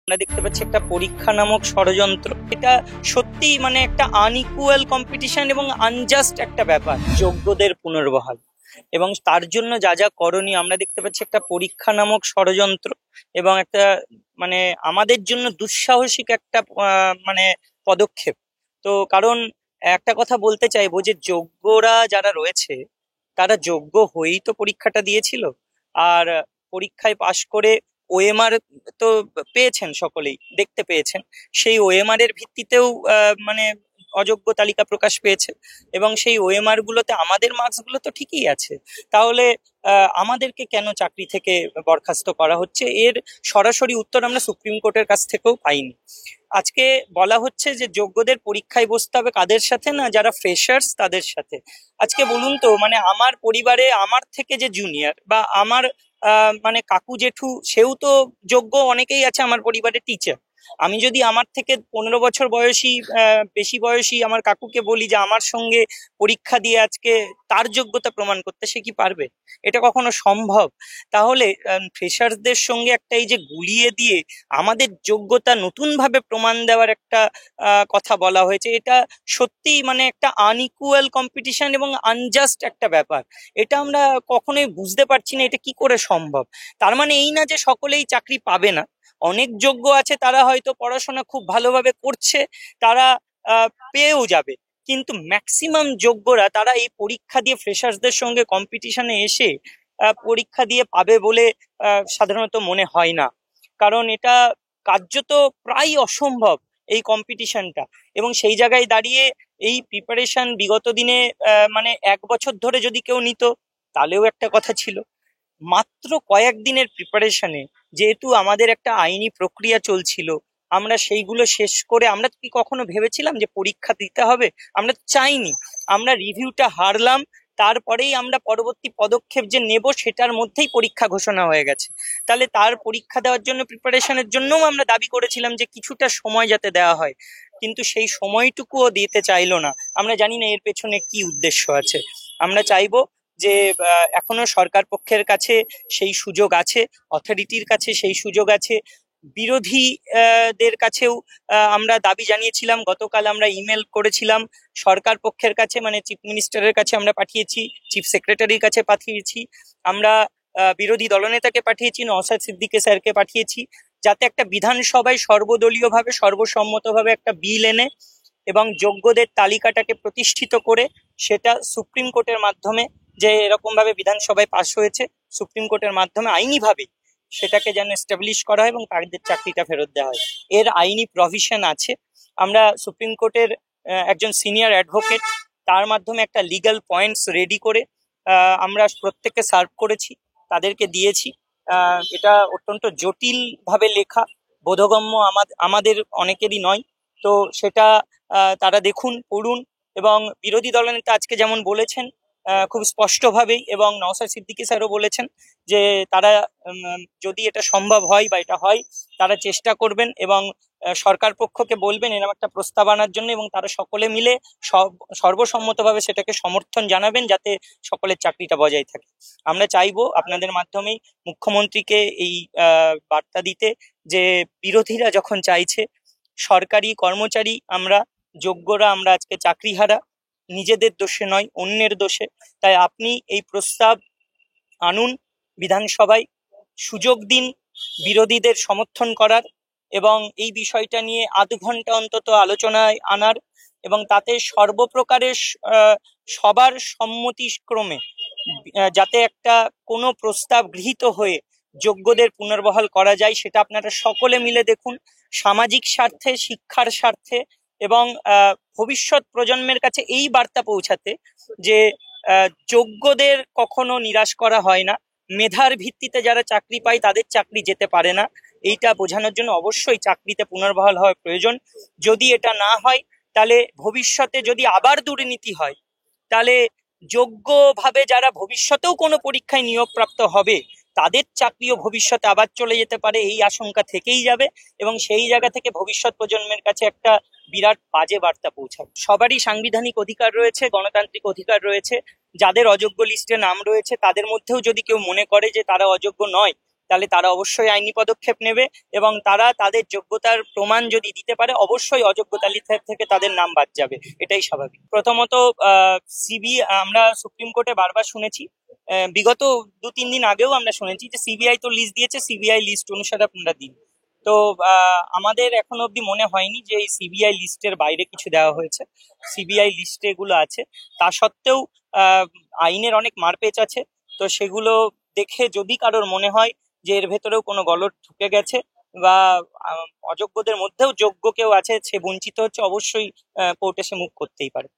আমরা দেখতে পাচ্ছি একটা পরীক্ষা নামক ষড়যন্ত্র। এটা সত্যি মানে একটা আনইকুয়াল কম্পিটিশন এবং আনজাস্ট একটা ব্যাপার। যোগ্যদের পুনর্বহাল এবং তার জন্য যা যা করণীয় আমরা দেখতে পাচ্ছি একটা পরীক্ষা নামক ষড়যন্ত্র এবং একটা মানে আমাদের জন্য দুঃসাহসিক একটা মানে পদক্ষেপ। তো কারণ একটা কথা বলতে চাইবো যে যোগ্যরা যারা রয়েছে তারা যোগ্য হয়েই তো পরীক্ষাটা দিয়েছিল। আর পরীক্ষায় পাশ করে ওএমআর তো পেয়েছেন, সকলেই দেখতে পেয়েছেন। সেই ওএমআর এর ভিত্তিতেও মানে অযোগ্য তালিকা প্রকাশ পেয়েছে এবং সেই ওএমআর গুলোতে আমাদের মার্কস গুলো তো ঠিকই আছে। তাহলে আমাদেরকে কেন চাকরি থেকে বরখাস্ত করা হচ্ছে, এর সরাসরি উত্তর আমরা সুপ্রিম কোর্টের কাছ থেকেও পাইনি। আজকে বলা হচ্ছে যে যোগ্যদের পরীক্ষায় বসতে হবে কাদের সাথে, না যারা ফ্রেশার্স তাদের সাথে। আজকে বলুন তো, মানে আমার পরিবারে আমার থেকে যে জুনিয়র বা আমার মানে কাকু জেঠু, সেও তো যোগ্য অনেকেই আছে আমার পরিবারের টিচার। আমি যদি আমার থেকে 15 বছর বয়সী বেশি বয়সী আমার কাকুকে বলি যে আমার সঙ্গে পরীক্ষা দিয়ে আজকে তার যোগ্যতা প্রমাণ করতে, সে কি পারবে? এটা কখনো সম্ভব? তাহলে ফ্রেশার্সদের সঙ্গে একটা এই যে গুলিয়ে দিয়ে আমাদের যোগ্যতা নতুন ভাবে প্রমাণ দেওয়ার একটা কথা বলা হয়েছে, এটা সত্যি মানে একটা আনইকুয়াল কম্পিটিশন এবং আনজাস্ট একটা ব্যাপার। এটা আমরা কখনোই বুঝতে পারছি না এটা কি করে সম্ভব। তার মানে এই না যে সকলেই চাকরি পাবে না, অনেক যোগ্য আছে, তারা হয়তো পড়াশোনা খুব ভালোভাবে করছে, তারা পেয়েও যাবে। কিন্তু ম্যাক্সিমাম যোগ্যরা তারা এই পরীক্ষা দিয়ে ফ্রেশার্সদের সঙ্গে কম্পিটিশনে এসে পরীক্ষা দিয়ে পাবে বলে সাধারণত মনে হয় না। কারণ এটা কার্যত প্রায় অসম্ভব এই কম্পিটিশনটা। এবং সেই জায়গায় দাঁড়িয়ে এই প্রিপারেশন বিগত দিনে মানে 1 বছর ধরে যদি কেউ নিত তাহলেও একটা কথা ছিল। মাত্র কয়েকদিনের প্রিপারেশনে, যেহেতু আমাদের একটা আইনি প্রক্রিয়া চলছিল, আমরা সেইগুলো শেষ করে আমরা কি কখনো ভেবেছিলাম যে পরীক্ষা দিতে হবে? আমরা তো চাইনি। আমরা রিভিউটা হারলাম, তারপরেই আমরা পরবর্তী পদক্ষেপ যে নেব সেটার মধ্যেই পরীক্ষা ঘোষণা হয়ে গেছে। তাহলে তার পরীক্ষা দেওয়ার জন্য প্রিপারেশনের জন্যও আমরা দাবি করেছিলাম যে কিছুটা সময় যাতে দেওয়া হয়, কিন্তু সেই সময়টুকুও দিতে চাইলো না। আমরা জানি না এর পেছনে কি উদ্দেশ্য আছে। আমরা চাইবো যে এখনো সরকার পক্ষের কাছে সেই সুযোগ আছে, অথরিটির কাছে সেই সুযোগ আছে, বিরোধীদের কাছেও আমরা দাবি জানিয়েছিলাম। গতকাল আমরা ইমেল করেছিলাম সরকার পক্ষের কাছে, মানে চিফ মিনিস্টারের কাছে আমরা পাঠিয়েছি, চিফ সেক্রেটারির কাছে পাঠিয়েছি, আমরা বিরোধী দলনেতাকে পাঠিয়েছি, নওশাদ সিদ্দিকী স্যারকে পাঠিয়েছি, যাতে একটা বিধানসভায় সর্বদলীয়ভাবে সর্বসম্মতভাবে একটা বিল এনে এবং যোগ্যদের তালিকাটাকে প্রতিষ্ঠিত করে সেটা সুপ্রিম কোর্টের মাধ্যমে, যে এরকম ভাবে বিধানসভায় পাশ হয়েছে, সুপ্রিম কোর্টের মাধ্যমে আইনিভাবে সেটাকে যেন এস্টাবলিশ করা হয় এবং তাদের চাকরিটা ফেরত দেওয়া হয়। এর আইনি প্রভিশন আছে। আমরা সুপ্রিম কোর্টের একজন সিনিয়র অ্যাডভোকেট, তার মাধ্যমে একটা লিগ্যাল পয়েন্টস রেডি করে আমরা প্রত্যেককে সার্ভ করেছি, তাদেরকে দিয়েছি। এটা অত্যন্ত জটিল ভাবে লেখা, বোধগম্য আমাদের অনেকেরই নয়। তো সেটা তারা দেখুন, পড়ুন। এবং বিরোধী দলনেতা আজকে যেমন বলেছেন খুব স্পষ্টভাবেই, এবং নওশাদ সিদ্দিকী স্যারও বলেছেন যে তারা যদি এটা সম্ভব হয় বা এটা হয়, তারা চেষ্টা করবেন এবং সরকার পক্ষকে বলবেন এরকম একটা প্রস্তাব আনার জন্য, এবং তারা সকলে মিলে সর্বসম্মতভাবে সেটাকে সমর্থন জানাবেন যাতে সকলের চাকরিটা বজায় থাকে। আমরা চাইবো আপনাদের মাধ্যমেই মুখ্যমন্ত্রীকে এই বার্তা দিতে যে বিরোধীরা যখন চাইছে সরকারি কর্মচারী আমরা, যোগ্যরা আমরা আজকে চাকরিহারা, নিজেদের দোষে নয়, অন্যের দোষে। তাই আপনি এই প্রস্তাব আনুন বিধানসভায়, সুযোগ দিন বিরোধীদের সমর্থন করার এবং এই বিষয়টা নিয়ে আধ ঘন্টা অন্তত আলোচনায় আনার, এবং তাতে সর্বপ্রকারের সবার সম্মতিক্রমে যাতে একটা কোনো প্রস্তাব গৃহীত হয়ে যোগ্যদের পুনর্বহাল করা যায়, সেটা আপনারা সকলে মিলে দেখুন, সামাজিক স্বার্থে, শিক্ষার স্বার্থে এবং ভবিষ্যৎ প্রজন্মের কাছে এই বার্তা পৌঁছাতে যে যোগ্যদের কখনো নিরাশ করা হয় না, মেধার ভিত্তিতে যারা চাকরি পায় তাদের চাকরি যেতে পারে না। এইটা বোঝানোর জন্য অবশ্যই চাকরিতে পুনর্বহাল হওয়া প্রয়োজন। যদি এটা না হয় তাহলে ভবিষ্যতে যদি আবার দুর্নীতি হয়, তাহলে যোগ্যভাবে যারা ভবিষ্যতেও কোনো পরীক্ষায় নিয়োগপ্রাপ্ত হবে তাদের চাকরিও ভবিষ্যতে আবার চলে যেতে পারে, এই আশঙ্কা থেকেই যাবে এবং সেই জায়গা থেকে ভবিষ্যৎ প্রজন্মের কাছে একটা বিরাট বাজে বার্তা পৌঁছাবে। সবারই সাংবিধানিক অধিকার রয়েছে, গণতান্ত্রিক অধিকার রয়েছে। যাদের অযোগ্য লিস্টে নাম রয়েছে তাদের মধ্যেও যদি কেউ মনে করে যে তারা অযোগ্য নয়, তাহলে তারা অবশ্যই আইনি পদক্ষেপ নেবে এবং তারা তাদের যোগ্যতার প্রমাণ যদি দিতে পারে অবশ্যই অযোগ্য তালিকা থেকে তাদের নাম বাদ যাবে, এটাই স্বাভাবিক। প্রথমত আমরা সুপ্রিম কোর্টে বারবার শুনেছি, বিগত 2-3 দিন আগেও আমরা শুনেছি যে সিবিআই তো লিস্ট দিয়েছে, সিবিআই লিস্ট অনুসারে আপনারা দিন। তো আমাদের এখনো অব্দি মনে হয়নি যে এই সিবিআই লিস্টের বাইরে কিছু দেওয়া হয়েছে। সিবিআই লিস্টে এগুলো আছে, তা সত্ত্বেও আইনের অনেক মারপেচ আছে। তো সেগুলো দেখে যদি কারোর মনে হয় যে এর ভেতরেও কোনো গলদ ঢুকে গেছে বা অযোগ্যদের মধ্যেও যোগ্য কেউ আছে, সে বঞ্চিত হচ্ছে, অবশ্যই কোর্টে সে মুখ করতেই পারে।